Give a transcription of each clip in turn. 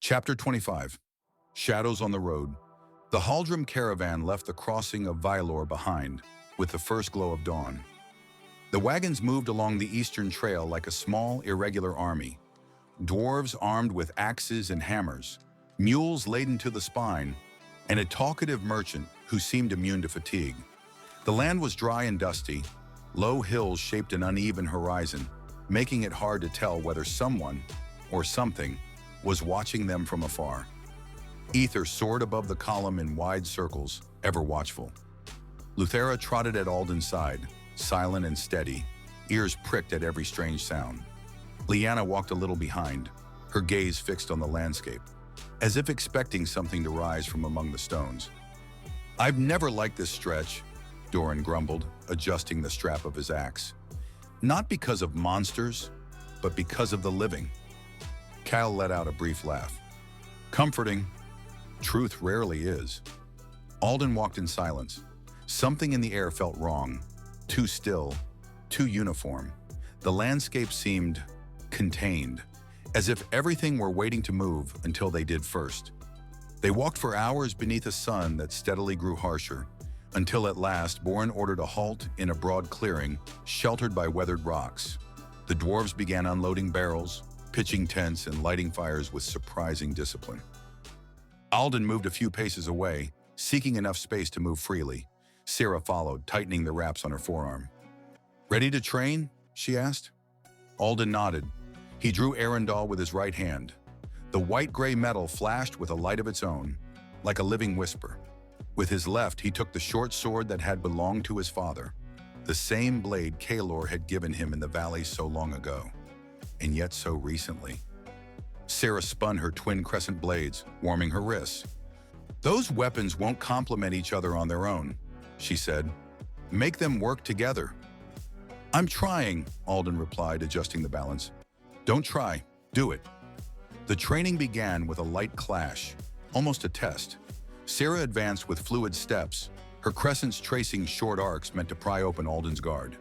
Chapter 25. Shadows on the Road. The Haldrum caravan left the crossing of Vylor behind, with the first glow of dawn. The wagons moved along the eastern trail like a small, irregular army. Dwarves armed with axes and hammers, mules laden to the spine, and a talkative merchant who seemed immune to fatigue. The land was dry and dusty. Low hills shaped an uneven horizon, making it hard to tell whether someone, or something, was watching them from afar. Ether soared above the column in wide circles, ever watchful. Luthera trotted at Alden's side, silent and steady, ears pricked at every strange sound. Lyanna walked a little behind, her gaze fixed on the landscape, as if expecting something to rise from among the stones. "I've never liked this stretch," Doran grumbled, adjusting the strap of his axe. "Not because of monsters, but because of the living." Cal let out a brief laugh. "Comforting. Truth rarely is." Alden walked in silence. Something in the air felt wrong. Too still, too uniform. The landscape seemed contained, as if everything were waiting to move until they did first. They walked for hours beneath a sun that steadily grew harsher, until at last Borin ordered a halt in a broad clearing, sheltered by weathered rocks. The dwarves began unloading barrels, pitching tents and lighting fires with surprising discipline. Alden moved a few paces away, seeking enough space to move freely. Sarah followed, tightening the wraps on her forearm. "Ready to train?" she asked. Alden nodded. He drew Arundel with his right hand. The white-gray metal flashed with a light of its own, like a living whisper. With his left, he took the short sword that had belonged to his father, the same blade Kaelor had given him in the valley so long ago. And yet so recently. Sarah spun her twin crescent blades, warming her wrists. "Those weapons won't complement each other on their own," she said. "Make them work together." "I'm trying," Alden replied, adjusting the balance. "Don't try, do it." The training began with a light clash, almost a test. Sarah advanced with fluid steps, her crescents tracing short arcs meant to pry open Alden's guard.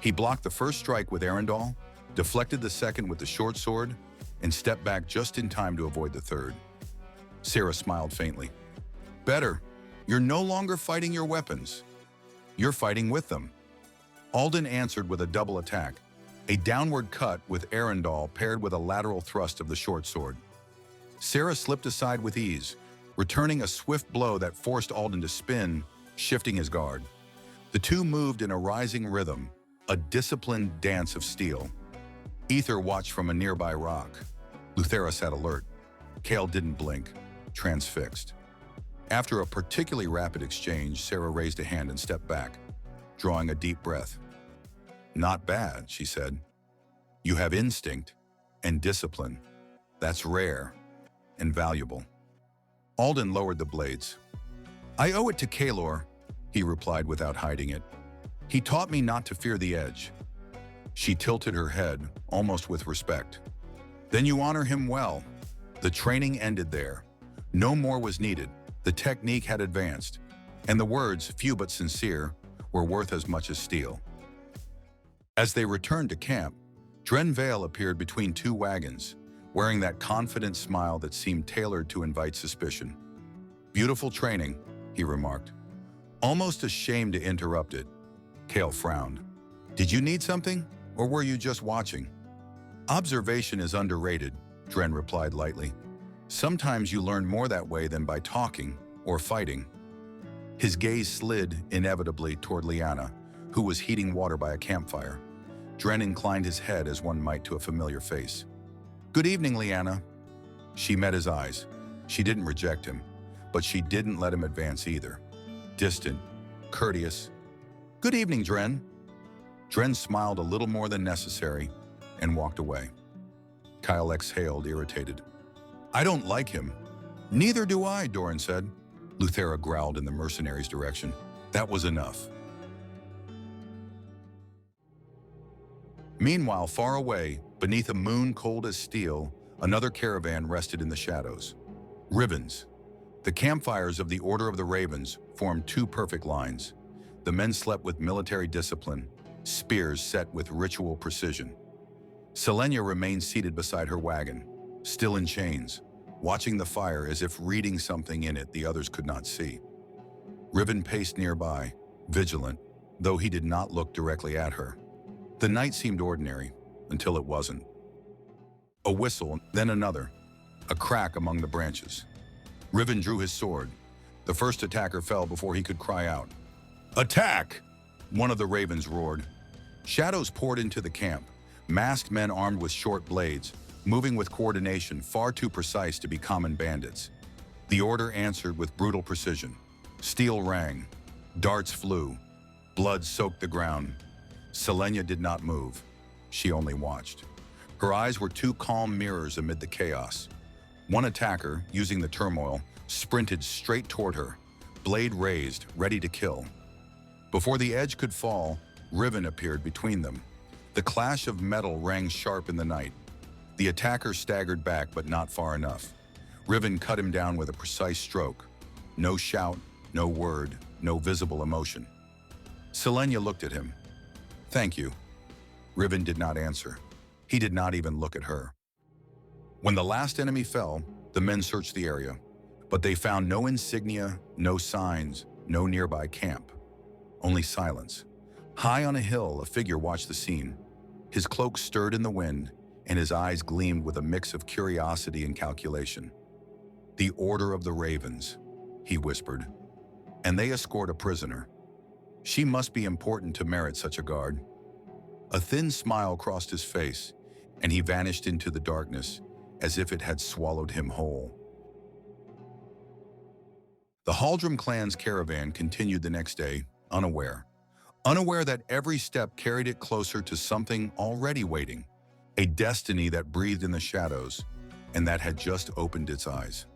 He blocked the first strike with Arundel, deflected the second with the short sword, and stepped back just in time to avoid the third. Sarah smiled faintly. "Better. You're no longer fighting your weapons. You're fighting with them." Alden answered with a double attack, a downward cut with Arundel paired with a lateral thrust of the short sword. Sarah slipped aside with ease, returning a swift blow that forced Alden to spin, shifting his guard. The two moved in a rising rhythm, a disciplined dance of steel. Ether watched from a nearby rock. Luthera sat alert. Kale didn't blink, transfixed. After a particularly rapid exchange, Sarah raised a hand and stepped back, drawing a deep breath. "Not bad," she said. "You have instinct and discipline. That's rare and valuable." Alden lowered the blades. "I owe it to Kaelor," he replied without hiding it. "He taught me not to fear the edge." She tilted her head, almost with respect. "Then you honor him well." The training ended there. No more was needed. The technique had advanced, and the words, few but sincere, were worth as much as steel. As they returned to camp, Dren Vale appeared between two wagons, wearing that confident smile that seemed tailored to invite suspicion. "Beautiful training," he remarked, almost ashamed to interrupt it. Kale frowned. "Did you need something, or were you just watching?" "Observation is underrated," Dren replied lightly. "Sometimes you learn more that way than by talking or fighting." His gaze slid inevitably toward Lyanna, who was heating water by a campfire. Dren inclined his head as one might to a familiar face. "Good evening, Lyanna." She met his eyes. She didn't reject him, but she didn't let him advance either. Distant, courteous. "Good evening, Dren." Dren smiled a little more than necessary and walked away. Kyle exhaled, irritated. "I don't like him." "Neither do I," Doran said. Luthera growled in the mercenary's direction. That was enough. Meanwhile, far away, beneath a moon cold as steel, another caravan rested in the shadows. Ribbons. The campfires of the Order of the Ravens formed two perfect lines. The men slept with military discipline, spears set with ritual precision. Selenia remained seated beside her wagon, still in chains, watching the fire as if reading something in it the others could not see. Riven paced nearby, vigilant, though he did not look directly at her. The night seemed ordinary, until it wasn't. A whistle, then another, a crack among the branches. Riven drew his sword. The first attacker fell before he could cry out. "Attack!" One of the ravens roared. Shadows poured into the camp, masked men armed with short blades, moving with coordination far too precise to be common bandits. The order answered with brutal precision. Steel rang. Darts flew. Blood soaked the ground. Selenia did not move. She only watched. Her eyes were two calm mirrors amid the chaos. One attacker, using the turmoil, sprinted straight toward her, blade raised, ready to kill. Before the edge could fall, Riven appeared between them. The clash of metal rang sharp in the night. The attacker staggered back, but not far enough. Riven cut him down with a precise stroke. No shout, no word, no visible emotion. Selenia looked at him. "Thank you." Riven did not answer. He did not even look at her. When the last enemy fell, the men searched the area, but they found no insignia, no signs, no nearby camp. Only silence. High on a hill, a figure watched the scene. His cloak stirred in the wind, and his eyes gleamed with a mix of curiosity and calculation. "The Order of the Ravens," he whispered, "and they escort a prisoner. She must be important to merit such a guard." A thin smile crossed his face, and he vanished into the darkness as if it had swallowed him whole. The Haldrum clan's caravan continued the next day, unaware that every step carried it closer to something already waiting, a destiny that breathed in the shadows and that had just opened its eyes.